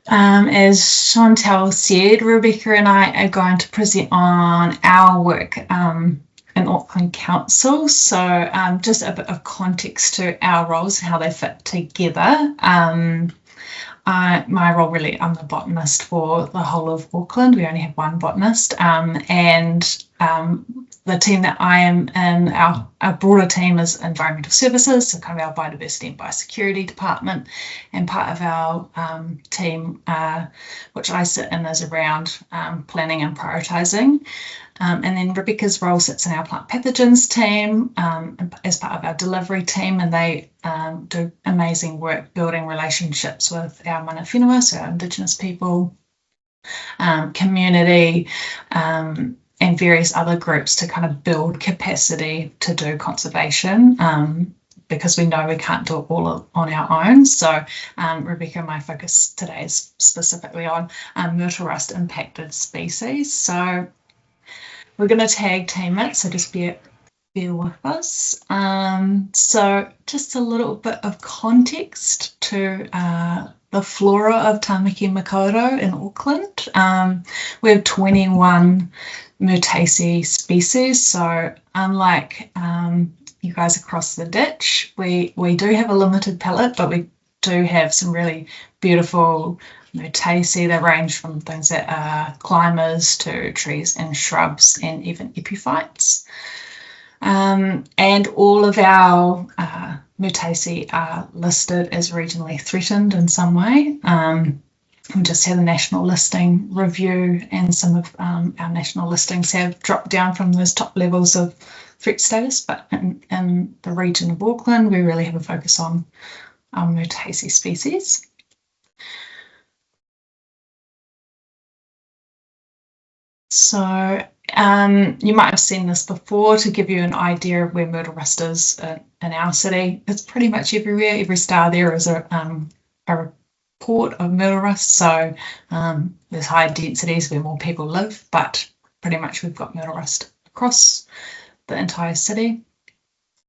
As Chantal said, Rebekah and I are going to present on our work in Auckland Council. So just a bit of context to our roles and how they fit together. My role really, I'm the botanist for the whole of Auckland. We only have one botanist, and the team that I am in, our broader team is environmental services, so kind of our biodiversity and biosecurity department, and part of our team, which I sit in, is around planning and prioritising. And then Rebekah's role sits in our plant pathogens team as part of our delivery team, and they do amazing work building relationships with our mana whenua, so our Indigenous people, community, and various other groups to kind of build capacity to do conservation, because we know we can't do it all on our own. So Rebekah, my focus today is specifically on Myrtle Rust impacted species. So we're going to tag team it, so just bear with us. So just a little bit of context to the flora of Tamaki Makaurau in Auckland. We have 21 Myrtaceae species, so unlike you guys across the ditch, we do have a limited palette, but we do have some really beautiful Myrtaceae that range from things that are climbers to trees and shrubs and even epiphytes. And all of our Myrtaceae are listed as regionally threatened in some way. We just had a national listing review, and some of our national listings have dropped down from those top levels of threat status, but in the region of Auckland, we really have a focus on our Myrtaceae species. So you might have seen this before. To give you an idea of where Myrtle Rust is in our city, it's pretty much everywhere. Every star there is a report of Myrtle Rust. So there's high densities where more people live, but pretty much we've got Myrtle Rust across the entire city.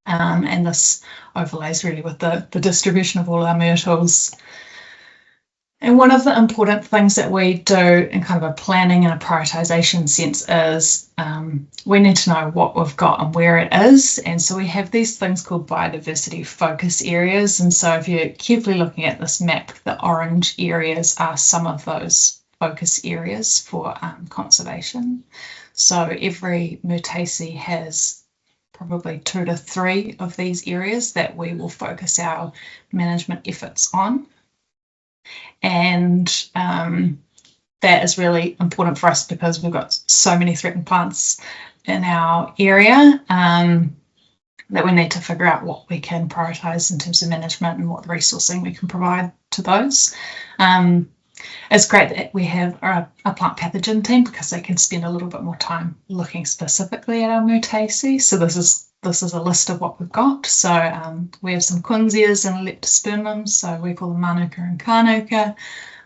And this overlays really with the distribution of all our myrtles. And one of the important things that we do in kind of a planning and a prioritisation sense is we need to know what we've got and where it is. And so we have these things called biodiversity focus areas. And so if you're carefully looking at this map, the orange areas are some of those focus areas for conservation. So every Myrtaceae has probably 2 to 3 of these areas that we will focus our management efforts on. And that is really important for us because we've got so many threatened plants in our area that we need to figure out what we can prioritise in terms of management and what resourcing we can provide to those. It's great that we have a plant pathogen team because they can spend a little bit more time looking specifically at our Myrtaceae. So this is a list of what we've got. So we have some Kunzias and Leptospermums, so we call them Manuka and Kanuka.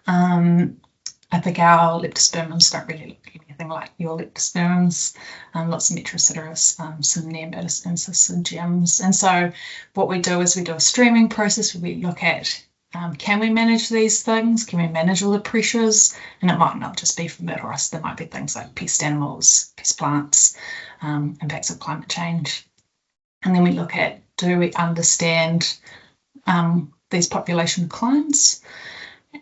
I think our Leptospermums don't really look anything like your Leptospermums. Lots of Metrosideros, some Neobatis and some gems. And so what we do is we do a streaming process where we look at can we manage these things? Can we manage all the pressures? And it might not just be for Myrtle Rust. There might be things like pest animals, pest plants, impacts of climate change. And then we look at, do we understand these population declines?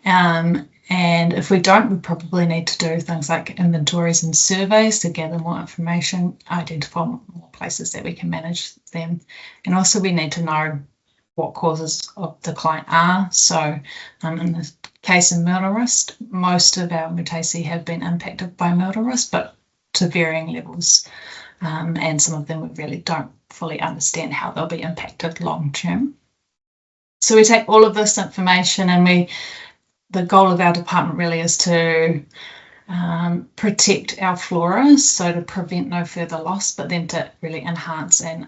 And if we don't, we probably need to do things like inventories and surveys to gather more information, identify more places that we can manage them. And also we need to know what causes of decline are. So in the case of Myrtle Rust, most of our Myrtaceae have been impacted by Myrtle Rust, but to varying levels. And some of them we really don't fully understand how they'll be impacted long term. So we take all of this information and the goal of our department really is to protect our flora, so to prevent no further loss, but then to really enhance and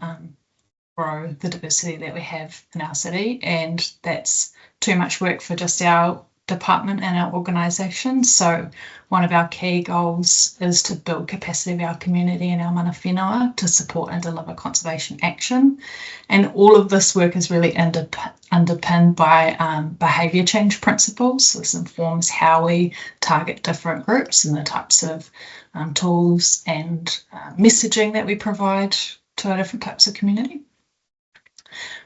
grow the diversity that we have in our city. And that's too much work for just our department in our organisation. So one of our key goals is to build capacity of our community and our mana whenua to support and deliver conservation action. And all of this work is really underpinned by behaviour change principles. So this informs how we target different groups and the types of tools and messaging that we provide to our different types of community.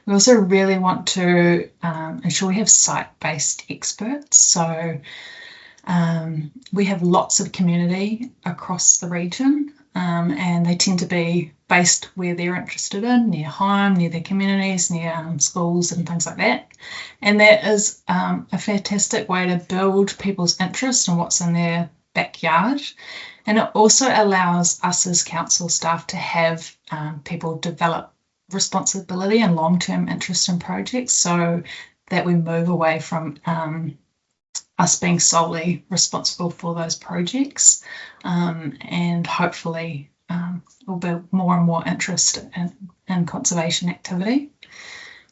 We also really want to ensure we have site-based experts. So we have lots of community across the region, and they tend to be based where they're interested in, near home, near their communities, near schools and things like that. And that is a fantastic way to build people's interest in what's in their backyard. And it also allows us as council staff to have people develop responsibility and long-term interest in projects, so that we move away from us being solely responsible for those projects, and hopefully we'll build more and more interest in conservation activity.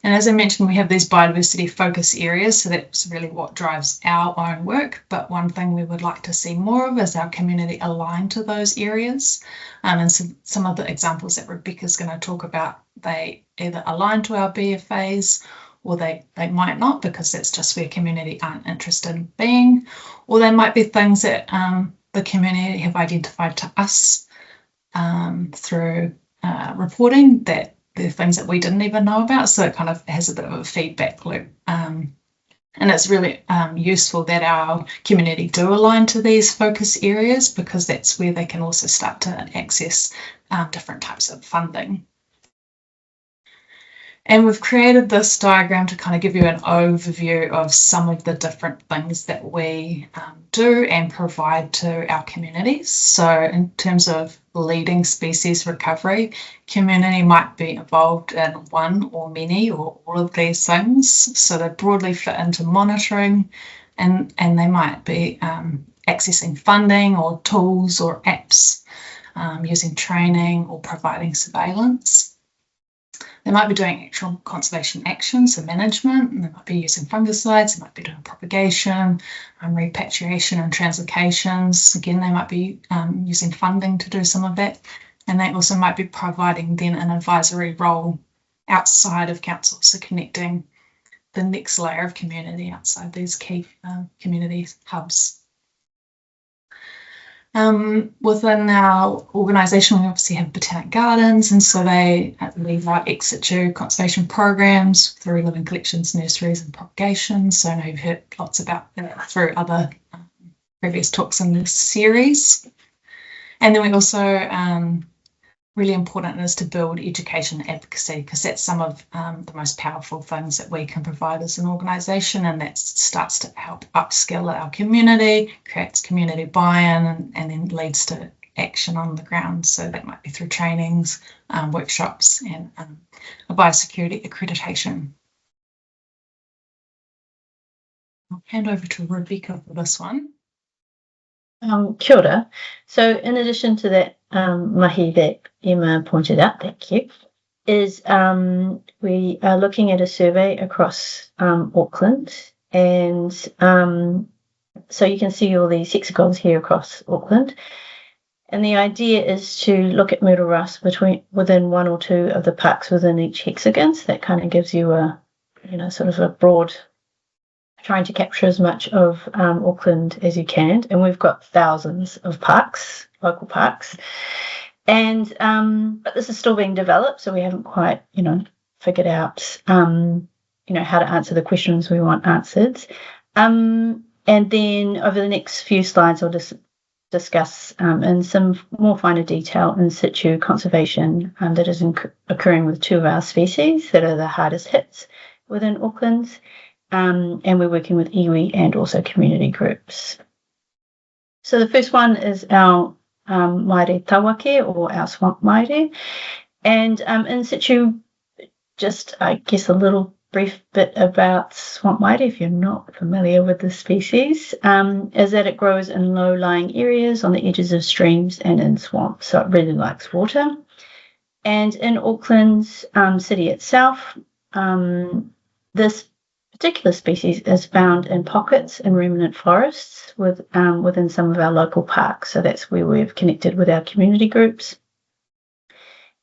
And as I mentioned, we have these biodiversity focus areas, so that's really what drives our own work. But one thing we would like to see more of is our community aligned to those areas. And some of the examples that Rebekah's going to talk about, they either align to our BFAs or they might not, because that's just where community aren't interested in being, or they might be things that the community have identified to us through reporting that they're things that we didn't even know about. So it kind of has a bit of a feedback loop. And it's really useful that our community do align to these focus areas, because that's where they can also start to access different types of funding. And we've created this diagram to kind of give you an overview of some of the different things that we do and provide to our communities. So in terms of leading species recovery, community might be involved in one or many or all of these things. So they broadly fit into monitoring, and they might be accessing funding or tools or apps, using training or providing surveillance. They might be doing actual conservation actions, so management, and they might be using fungicides, they might be doing propagation, repatriation and translocations. Again, they might be using funding to do some of that. And they also might be providing then an advisory role outside of council, so connecting the next layer of community outside these key community hubs. Within our organisation, we obviously have botanic gardens, and so they lead our ex situ conservation programs through living collections, nurseries and propagation. So I know you've heard lots about that through other previous talks in this series. And then we also, really important is to build education advocacy, because that's some of the most powerful things that we can provide as an organisation, and that starts to help upskill our community, creates community buy-in, and then leads to action on the ground. So that might be through trainings, workshops, and a biosecurity accreditation. I'll hand over to Rebekah for this one. Kia ora. So in addition to that mahi that Emma pointed out, thank you, is we are looking at a survey across Auckland, and so you can see all these hexagons here across Auckland, and the idea is to look at Myrtle Rust within one or two of the parks within each hexagon. So that kind of gives you a sort of a broad, trying to capture as much of Auckland as you can. And we've got thousands of parks, local parks. And but this is still being developed, so we haven't quite, figured out, how to answer the questions we want answered. And then over the next few slides, I'll just discuss in some more finer detail in situ conservation that is occurring with two of our species that are the hardest hits within Auckland. And we're working with iwi and also community groups. So the first one is our Maere Tawake, or our swamp Maere. And in situ, just I guess a little brief bit about swamp Maere, if you're not familiar with the species, is that it grows in low-lying areas on the edges of streams and in swamps. So it really likes water. And in Auckland city itself, this particular species is found in pockets in remnant forests within some of our local parks. So that's where we've connected with our community groups.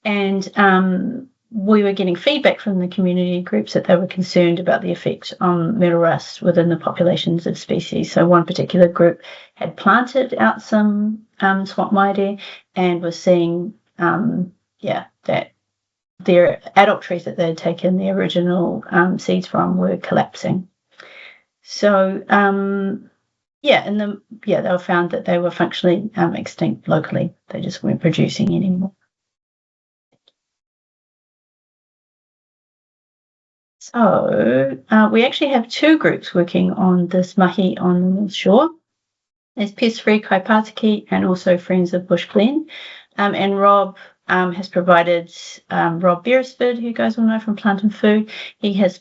And we were getting feedback from the community groups that they were concerned about the effect on myrtle rust within the populations of species. So one particular group had planted out some swamp maere and was seeing, that their adult trees that they had taken the original seeds from were collapsing. So, they were found that they were functionally extinct locally. They just weren't producing anymore. So we actually have two groups working on this mahi on the North Shore. There's Pest Free Kaipatiki and also Friends of Bush Glen. And Rob has provided, Rob Beresford, who you guys will know from Plant and Food, he has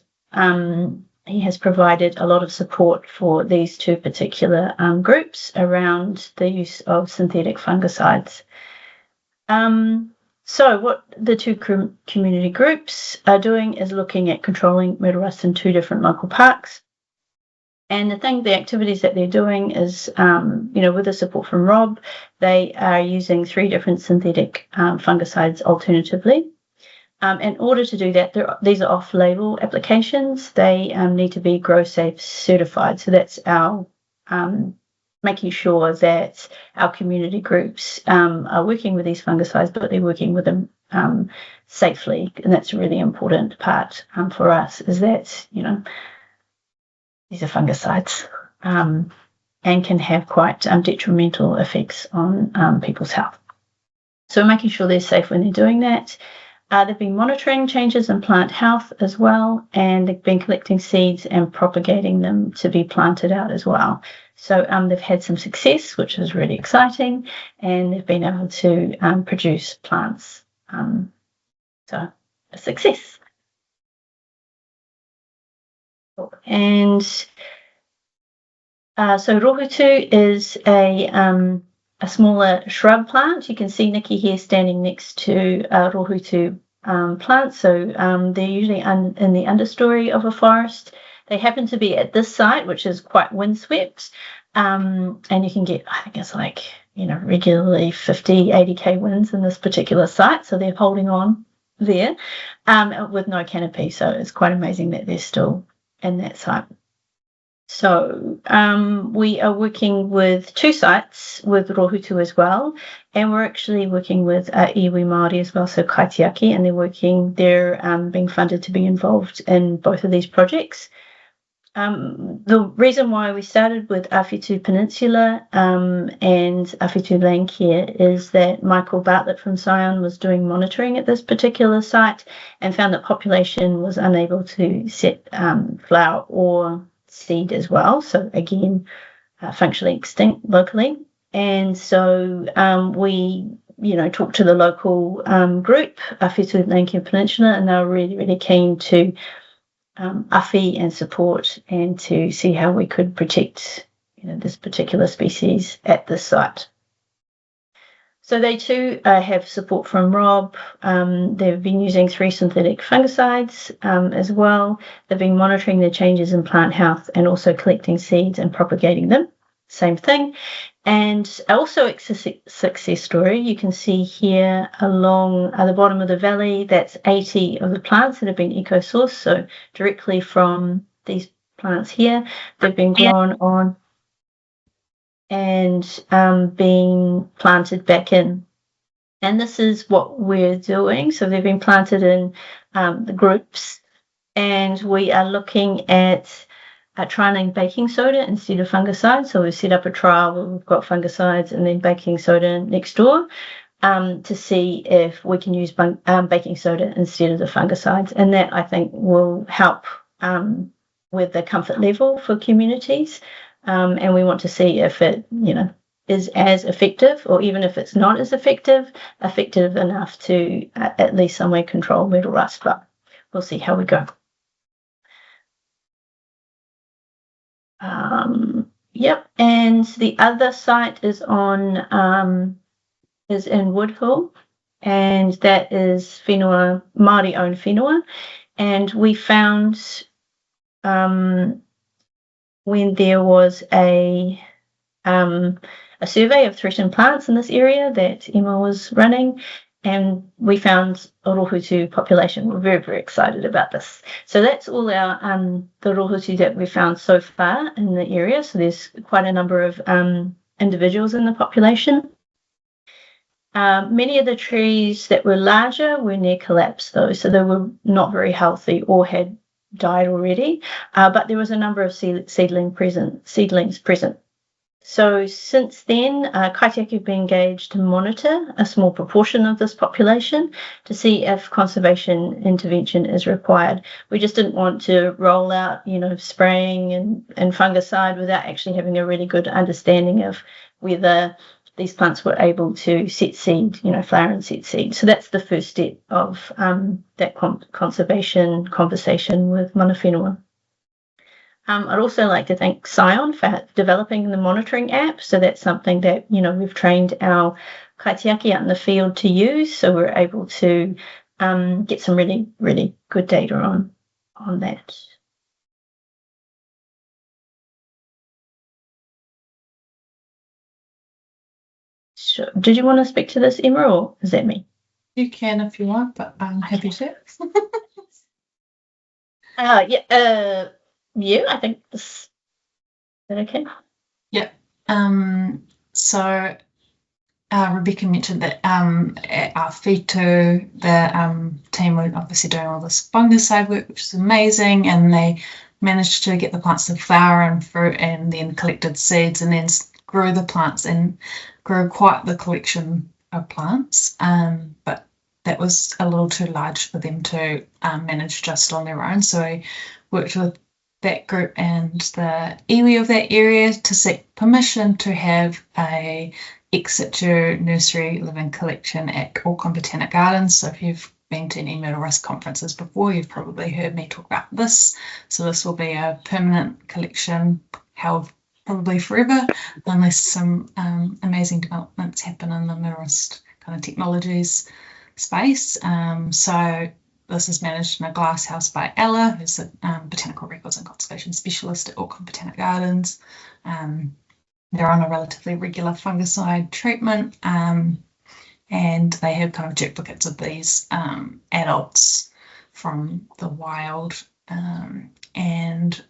provided a lot of support for these two particular groups around the use of synthetic fungicides. So what the two community groups are doing is looking at controlling myrtle rust in two different local parks. And the activities that they're doing is, with the support from Rob, they are using 3 different synthetic fungicides alternatively. In order to do that, these are off-label applications. They need to be Grow Safe certified. So that's our making sure that our community groups are working with these fungicides, but they're working with them safely. And that's a really important part for us, is that, these are fungicides and can have quite detrimental effects on people's health. So making sure they're safe when they're doing that. They've been monitoring changes in plant health as well, and they've been collecting seeds and propagating them to be planted out as well. So they've had some success, which is really exciting, and they've been able to produce plants. So a success. And so rohutu is a smaller shrub plant. You can see Nikki here standing next to a rohutu plant. So they're usually in the understory of a forest. They happen to be at this site, which is quite windswept. And you can get, I think it's like, regularly 50, 80k winds in this particular site. So they're holding on there with no canopy. So it's quite amazing that they're still in that site. So we are working with 2 sites with rohutu as well, and we're actually working with iwi Māori as well, so kaitiaki, and they're being funded to be involved in both of these projects. The reason why we started with Awhitu Peninsula and Awhitu Landcare is that Michael Bartlett from Scion was doing monitoring at this particular site and found that population was unable to set flower or seed as well. So again, functionally extinct locally. And so we, talked to the local group, Awhitu Landcare Peninsula, and they were really, really keen to awhi and support and to see how we could protect this particular species at this site. So they too have support from Rob. They've been using 3 synthetic fungicides as well. They've been monitoring the changes in plant health and also collecting seeds and propagating them. Same thing. And also a success story, you can see here along the bottom of the valley, that's 80 of the plants that have been eco-sourced, so directly from these plants here. They've been grown on and being planted back in. And this is what we're doing. So they've been planted in the groups, and we are looking at trialing baking soda instead of fungicide. So we've set up a trial where we've got fungicides and then baking soda next door to see if we can use baking soda instead of the fungicides. And that, I think, will help with the comfort level for communities. And we want to see if it, is as effective, or even if it's not as effective enough to at least some way control myrtle rust. But we'll see how we go. And the other site is in Woodhill, and that is whenua, Māori owned whenua, and we found when there was a survey of threatened plants in this area that Emma was running, and we found a Rohutu population. We're very, very excited about this. So that's all our the Rohutu that we found so far in the area. So there's quite a number of individuals in the population. Many of the trees that were larger were near collapse, though, so they were not very healthy or had died already. But there was a number of seedlings present. So since then, Kaitiaki have been engaged to monitor a small proportion of this population to see if conservation intervention is required. We just didn't want to roll out, spraying and fungicide without actually having a really good understanding of whether these plants were able to set seed, flower and set seed. So that's the first step of that conservation conversation with mana whenua. I'd also like to thank Scion for developing the monitoring app. So that's something that, we've trained our kaitiaki out in the field to use. So we're able to get some really, really good data on that. Sure. Did you want to speak to this, Emma, or is that me? You can if you want, but I'm happy to. Yeah, I think this. Is that okay? Yeah. So Rebekah mentioned that at our Fitu, the team were obviously doing all this fungicide work, which is amazing, and they managed to get the plants to flower and fruit, and then collected seeds, and then grew the plants and grew quite the collection of plants. But that was a little too large for them to manage just on their own. So I worked with that group and the iwi of that area to seek permission to have a ex situ nursery living collection at Auckland Botanic Gardens. So if you've been to any Myrtle Rust conferences before, you've probably heard me talk about this. So this will be a permanent collection held probably forever, unless some amazing developments happen in the Myrtle Rust kind of technologies space. So this is managed in a glass house by Ella, who's a botanical records and conservation specialist at Auckland Botanic Gardens. They're on a relatively regular fungicide treatment, and they have kind of duplicates of these adults from the wild, and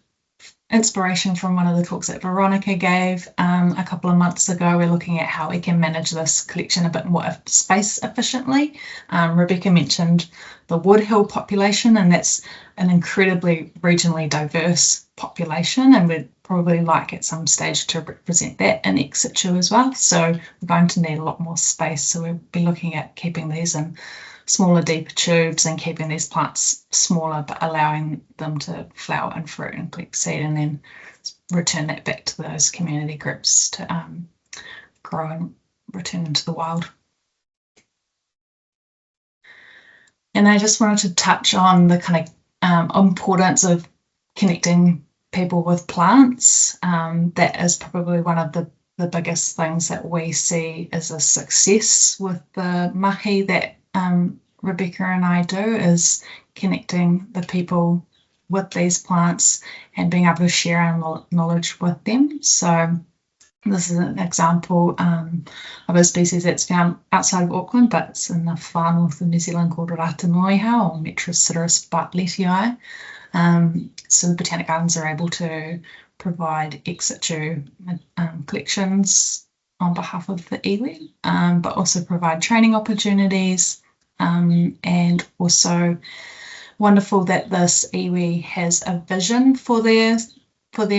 inspiration from one of the talks that Veronica gave a couple of months ago. We're looking at how we can manage this collection a bit more space efficiently. Rebekah mentioned the Woodhill population, and that's an incredibly regionally diverse population, and we'd probably like at some stage to represent that in ex situ as well. So we're going to need a lot more space, so we'll be looking at keeping these in smaller, deeper tubes and keeping these plants smaller, but allowing them to flower and fruit and collect seed, and then return that back to those community groups to grow and return into the wild. And I just wanted to touch on the kind of importance of connecting people with plants. That is probably one of the biggest things that we see as a success with the mahi that Rebekah and I do, is connecting the people with these plants and being able to share our knowledge with them. So this is an example of a species that's found outside of Auckland, but it's in the far north of New Zealand, called Ratanoiha, or Metrosideros bartlettii. So the Botanic Gardens are able to provide ex situ collections on behalf of the iwi, but also provide training opportunities, and also wonderful that this iwi has a vision for their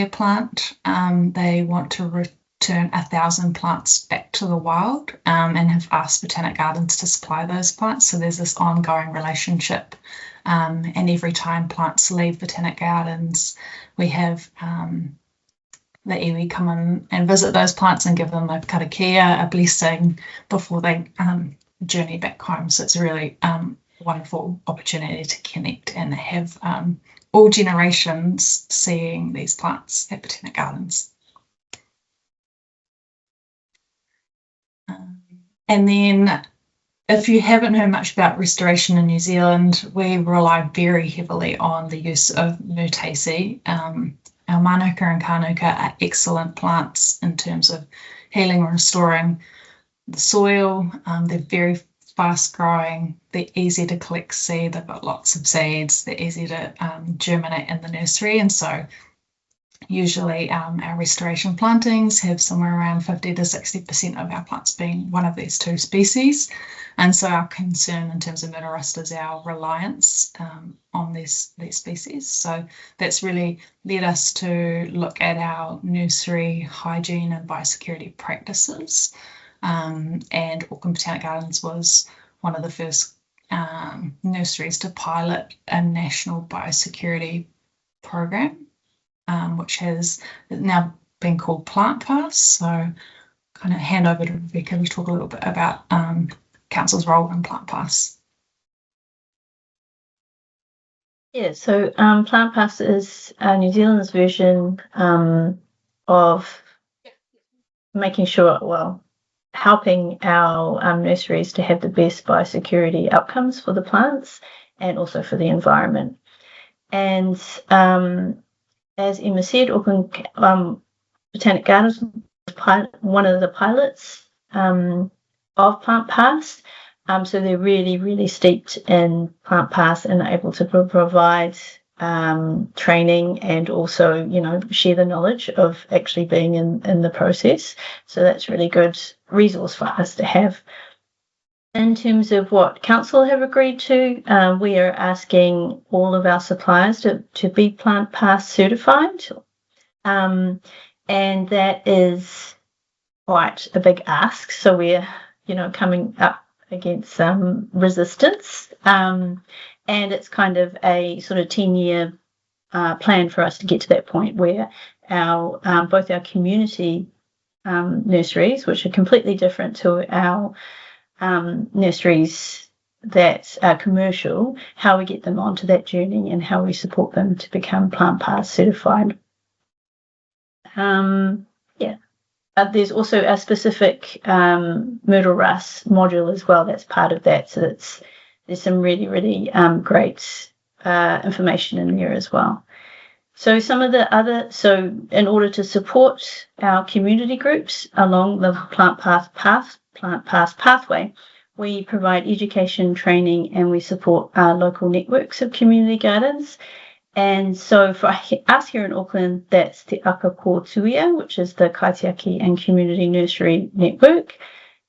plant. They want to return 1,000 plants back to the wild, and have asked Botanic Gardens to supply those plants. So there's this ongoing relationship, and every time plants leave Botanic Gardens, we have the iwi come in and visit those plants and give them a karakia, a blessing, before they journey back home. So it's a really wonderful opportunity to connect and have all generations seeing these plants at Botanic Gardens. And then if you haven't heard much about restoration in New Zealand, we rely very heavily on the use of mutaceae. Our manuka and kanuka are excellent plants in terms of healing and restoring the soil. They're very fast growing, they're easy to collect seed, they've got lots of seeds, they're easy to germinate in the nursery, and so usually our restoration plantings have somewhere around 50 to 60% of our plants being one of these two species. And so our concern in terms of Myrtle Rust is our reliance on these species. So that's really led us to look at our nursery hygiene and biosecurity practices. And Auckland Botanic Gardens was one of the first nurseries to pilot a national biosecurity program, which has now been called Plant Pass. So kind of hand over to Rebekah to talk a little bit about Council's role in Plant Pass. Yeah, so Plant Pass is New Zealand's version of making sure, well, helping our nurseries to have the best biosecurity outcomes for the plants and also for the environment. And as Emma said, Auckland Botanic Gardens was one of the pilots of Plant Pass. So they're really, really steeped in Plant Pass and are able to provide training and also, share the knowledge of actually being in the process. So that's really good resource for us to have. In terms of what Council have agreed to, we are asking all of our suppliers to be Plant Pass certified. And that is quite a big ask. So we're, coming up against some resistance. And it's kind of a sort of 10-year plan for us to get to that point where our both our community nurseries, which are completely different to our nurseries that are commercial, how we get them onto that journey and how we support them to become Plant Pass certified. There's also a specific Myrtle Rust module as well that's part of that. So there's some really, really great information in there as well. So so in order to support our community groups along the Plant Pass pathway, we provide education, training, and we support our local networks of community gardens. And so for us here in Auckland, that's the Akakotuia, which is the Kaitiaki and Community Nursery Network.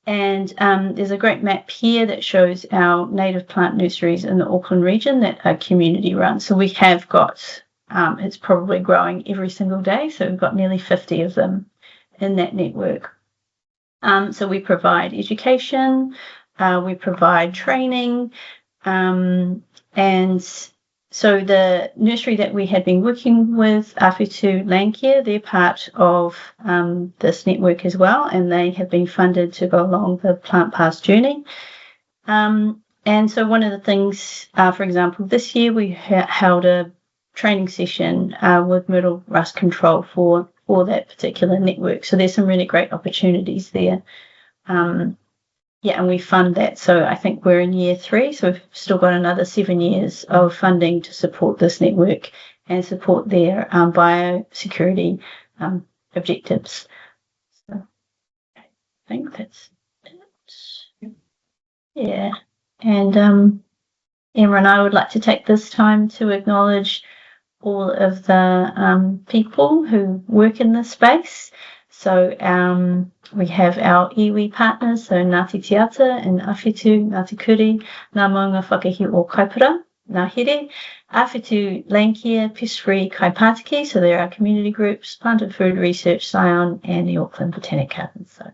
And there's a great map here that shows our native plant nurseries in the Auckland region that are community run. So we have got, it's probably growing every single day. So we've got nearly 50 of them in that network. So we provide education, we provide training, and so the nursery that we had been working with, Awhitu Landcare, they're part of this network as well, and they have been funded to go along the Plant Pass journey. And so one of the things, for example, this year we held a training session with Myrtle Rust Control for that particular network. So there's some really great opportunities there. And we fund that. So I think we're in year 3, so we've still got another 7 years of funding to support this network and support their biosecurity objectives. So I think that's it. Yeah. And Emma and I would like to take this time to acknowledge all of the people who work in this space. So we have our iwi partners, so Ngāti Tiata and Awhitu, Ngāti Kuri, Ngā Maunga Whakahi o Kaipara, Ngā Here, Awhitu Landcare, Pest-Free Kaipātiki, so there are community groups, Plant and Food Research, Scion, and the Auckland Botanic Gardens. So